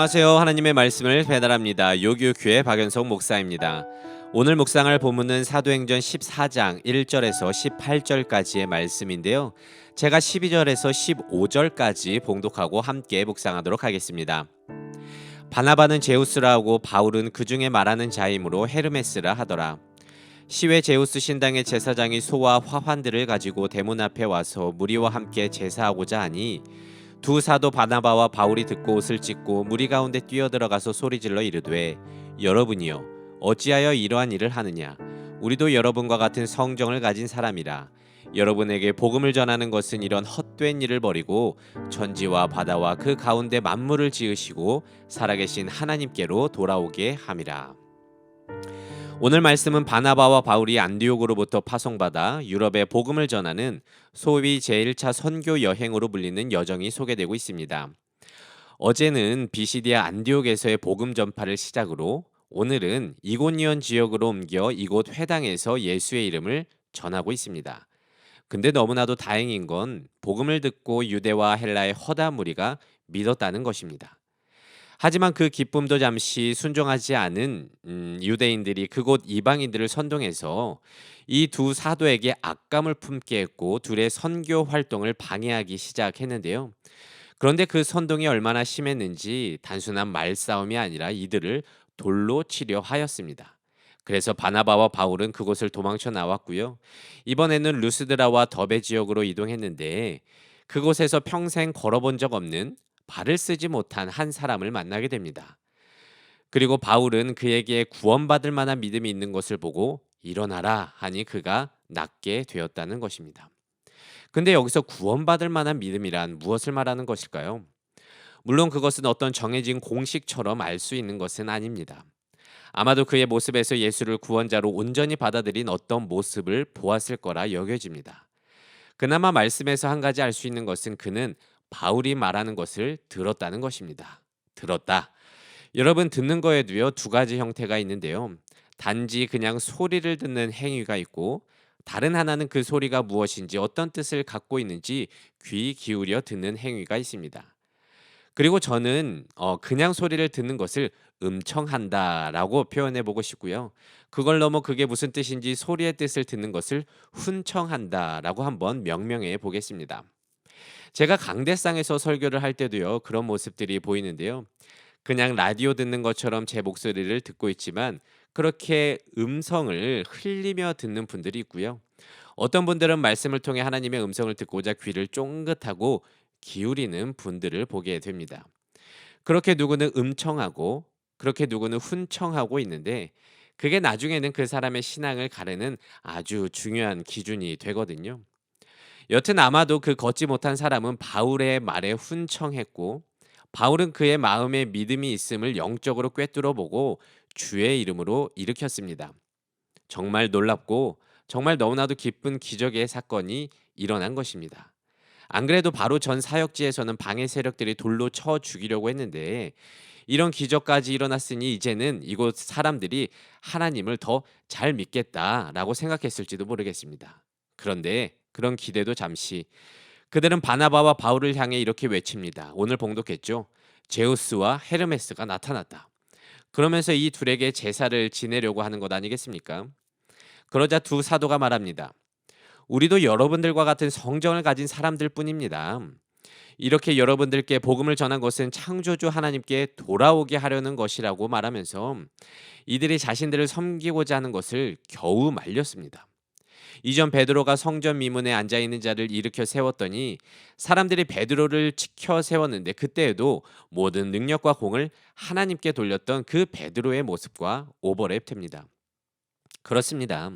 안녕하세요. 하나님의 말씀을 배달합니다. 요교교회 박연석 목사입니다. 오늘 묵상할 본문은 사도행전 14장 1절에서 18절까지의 말씀인데요. 제가 12절에서 15절까지 봉독하고 함께 묵상하도록 하겠습니다. 바나바는 제우스라 하고 바울은 그 중에 말하는 자이므로 헤르메스라 하더라. 시외 제우스 신당의 제사장이 소와 화환들을 가지고 대문 앞에 와서 무리와 함께 제사하고자 하니 두 사도 바나바와 바울이 듣고 옷을 찢고 무리 가운데 뛰어들어가서 소리질러 이르되 여러분이여 어찌하여 이러한 일을 하느냐 우리도 여러분과 같은 성정을 가진 사람이라 여러분에게 복음을 전하는 것은 이런 헛된 일을 버리고 천지와 바다와 그 가운데 만물을 지으시고 살아계신 하나님께로 돌아오게 함이라. 오늘 말씀은 바나바와 바울이 안디옥으로부터 파송받아 유럽에 복음을 전하는 소위 제1차 선교 여행으로 불리는 여정이 소개되고 있습니다. 어제는 비시디아 안디옥에서의 복음 전파를 시작으로 오늘은 이고니온 지역으로 옮겨 이곳 회당에서 예수의 이름을 전하고 있습니다. 근데 너무나도 다행인 건 복음을 듣고 유대와 헬라의 허다 무리가 믿었다는 것입니다. 하지만 그 기쁨도 잠시 순종하지 않은 유대인들이 그곳 이방인들을 선동해서 이 두 사도에게 악감을 품게 했고 둘의 선교 활동을 방해하기 시작했는데요. 그런데 그 선동이 얼마나 심했는지 단순한 말싸움이 아니라 이들을 돌로 치려 하였습니다. 그래서 바나바와 바울은 그곳을 도망쳐 나왔고요. 이번에는 루스드라와 더베 지역으로 이동했는데 그곳에서 평생 걸어본 적 없는 발을 쓰지 못한 한 사람을 만나게 됩니다. 그리고 바울은 그에게 구원받을 만한 믿음이 있는 것을 보고 일어나라 하니 그가 낫게 되었다는 것입니다. 근데 여기서 구원받을 만한 믿음이란 무엇을 말하는 것일까요? 물론 그것은 어떤 정해진 공식처럼 알 수 있는 것은 아닙니다. 아마도 그의 모습에서 예수를 구원자로 온전히 받아들인 어떤 모습을 보았을 거라 여겨집니다. 그나마 말씀에서 한 가지 알 수 있는 것은 그는 바울이 말하는 것을 들었다는 것입니다. 들었다. 여러분 듣는 거에도요 두 가지 형태가 있는데요. 단지 그냥 소리를 듣는 행위가 있고 다른 하나는 그 소리가 무엇인지 어떤 뜻을 갖고 있는지 귀 기울여 듣는 행위가 있습니다. 그리고 저는 그냥 소리를 듣는 것을 음청한다라고 표현해 보고 싶고요. 그걸 넘어 그게 무슨 뜻인지 소리의 뜻을 듣는 것을 훈청한다라고 한번 명명해 보겠습니다. 제가 강대상에서 설교를 할 때도요. 그런 모습들이 보이는데요. 그냥 라디오 듣는 것처럼 제 목소리를 듣고 있지만 그렇게 음성을 흘리며 듣는 분들이 있고요. 어떤 분들은 말씀을 통해 하나님의 음성을 듣고자 귀를 쫑긋하고 기울이는 분들을 보게 됩니다. 그렇게 누구는 음청하고 그렇게 누구는 훈청하고 있는데 그게 나중에는 그 사람의 신앙을 가르는 아주 중요한 기준이 되거든요. 여튼 아마도 그 걷지 못한 사람은 바울의 말에 훈청했고 바울은 그의 마음에 믿음이 있음을 영적으로 꿰뚫어 보고 주의 이름으로 일으켰습니다. 정말 놀랍고 정말 너무나도 기쁜 기적의 사건이 일어난 것입니다. 안 그래도 바로 전 사역지에서는 방해 세력들이 돌로 쳐 죽이려고 했는데 이런 기적까지 일어났으니 이제는 이곳 사람들이 하나님을 더 잘 믿겠다라고 생각했을지도 모르겠습니다. 그런데 그런 기대도 잠시 그들은 바나바와 바울을 향해 이렇게 외칩니다. 오늘 봉독했죠. 제우스와 헤르메스가 나타났다. 그러면서 이 둘에게 제사를 지내려고 하는 것 아니겠습니까? 그러자 두 사도가 말합니다. 우리도 여러분들과 같은 성정을 가진 사람들 뿐입니다. 이렇게 여러분들께 복음을 전한 것은 창조주 하나님께 돌아오게 하려는 것이라고 말하면서 이들이 자신들을 섬기고자 하는 것을 겨우 말렸습니다. 이전 베드로가 성전 미문에 앉아 있는 자를 일으켜 세웠더니 사람들이 베드로를 지켜 세웠는데 그때에도 모든 능력과 공을 하나님께 돌렸던 그 베드로의 모습과 오버랩됩니다. 그렇습니다.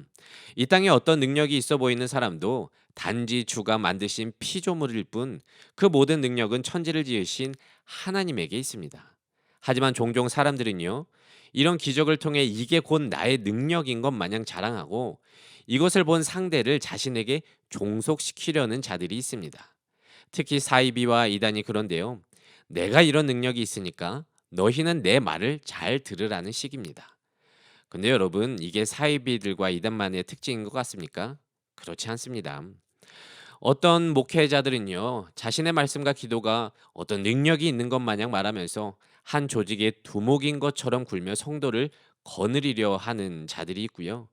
이 땅에 어떤 능력이 있어 보이는 사람도 단지 주가 만드신 피조물일 뿐 그 모든 능력은 천지를 지으신 하나님에게 있습니다. 하지만 종종 사람들은요, 이런 기적을 통해 이게 곧 나의 능력인 것 마냥 자랑하고 이것을 본 상대를 자신에게 종속시키려는 자들이 있습니다. 특히 사이비와 이단이 그런데요. 내가 이런 능력이 있으니까 너희는 내 말을 잘 들으라는 식입니다. 근데 여러분, 이게 사이비들과 이단만의 특징인 것 같습니까? 그렇지 않습니다. 어떤 목회자들은요, 자신의 말씀과 기도가 어떤 능력이 있는 것 마냥 말하면서 한 조직의 두목인 것처럼 굴며 성도를 거느리려 하는 자들이 있고요.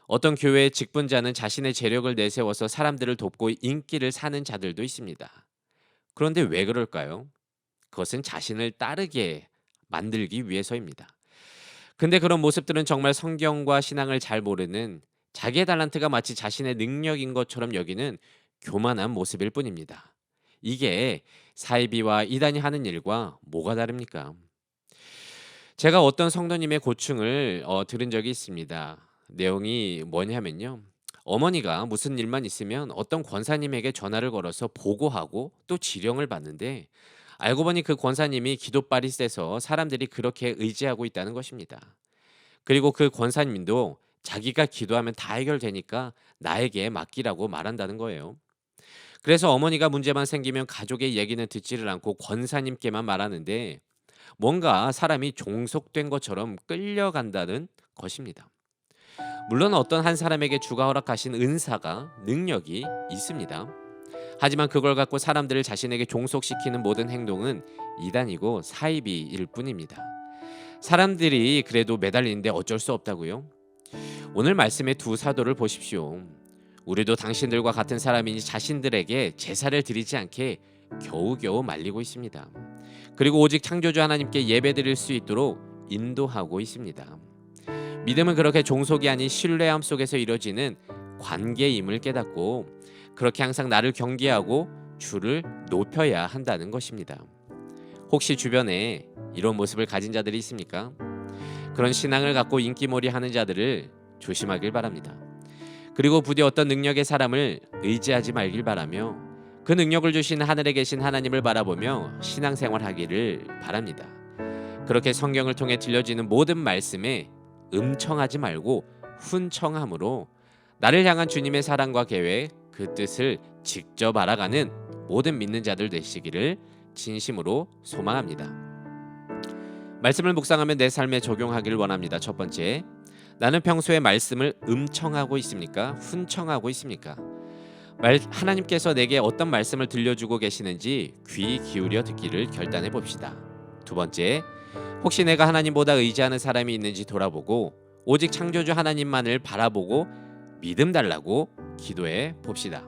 어떤 교회의 직분자는 자신의 재력을 내세워서 사람들을 돕고 인기를 사는 자들도 있습니다. 그런데 왜 그럴까요? 그것은 자신을 따르게 만들기 위해서입니다. 근데 그런 모습들은 정말 성경과 신앙을 잘 모르는, 자기의 달란트가 마치 자신의 능력인 것처럼 여기는 교만한 모습일 뿐입니다. 이게 사이비와 이단이 하는 일과 뭐가 다릅니까? 제가 어떤 성도님의 고충을 들은 적이 있습니다. 내용이 뭐냐면요. 어머니가 무슨 일만 있으면 어떤 권사님에게 전화를 걸어서 보고하고 또 지령을 받는데, 알고 보니 그 권사님이 기도발이 세서 사람들이 그렇게 의지하고 있다는 것입니다. 그리고 그 권사님도 자기가 기도하면 다 해결되니까 나에게 맡기라고 말한다는 거예요. 그래서 어머니가 문제만 생기면 가족의 얘기는 듣지를 않고 권사님께만 말하는데, 뭔가 사람이 종속된 것처럼 끌려간다는 것입니다. 물론 어떤 한 사람에게 주가 허락하신 은사가, 능력이 있습니다. 하지만 그걸 갖고 사람들을 자신에게 종속시키는 모든 행동은 이단이고 사이비일 뿐입니다. 사람들이 그래도 매달리는데 어쩔 수 없다고요? 오늘 말씀의 두 사도를 보십시오. 우리도 당신들과 같은 사람이니 자신들에게 제사를 드리지 않게 겨우겨우 말리고 있습니다. 그리고 오직 창조주 하나님께 예배드릴 수 있도록 인도하고 있습니다. 믿음은 그렇게 종속이 아닌 신뢰함 속에서 이루어지는 관계임을 깨닫고, 그렇게 항상 나를 경계하고 주를 높여야 한다는 것입니다. 혹시 주변에 이런 모습을 가진 자들이 있습니까? 그런 신앙을 갖고 인기몰이 하는 자들을 조심하길 바랍니다. 그리고 부디 어떤 능력의 사람을 의지하지 말길 바라며, 그 능력을 주신 하늘에 계신 하나님을 바라보며 신앙생활하기를 바랍니다. 그렇게 성경을 통해 들려지는 모든 말씀에 음청하지 말고 훈청함으로 나를 향한 주님의 사랑과 계획, 그 뜻을 직접 알아가는 모든 믿는 자들 되시기를 진심으로 소망합니다. 말씀을 묵상하며 내 삶에 적용하기를 원합니다. 첫 번째, 나는 평소에 말씀을 음청하고 있습니까? 훈청하고 있습니까? 하나님께서 내게 어떤 말씀을 들려주고 계시는지 귀 기울여 듣기를 결단해 봅시다. 두 번째, 혹시 내가 하나님보다 의지하는 사람이 있는지 돌아보고 오직 창조주 하나님만을 바라보고 믿음 달라고 기도해 봅시다.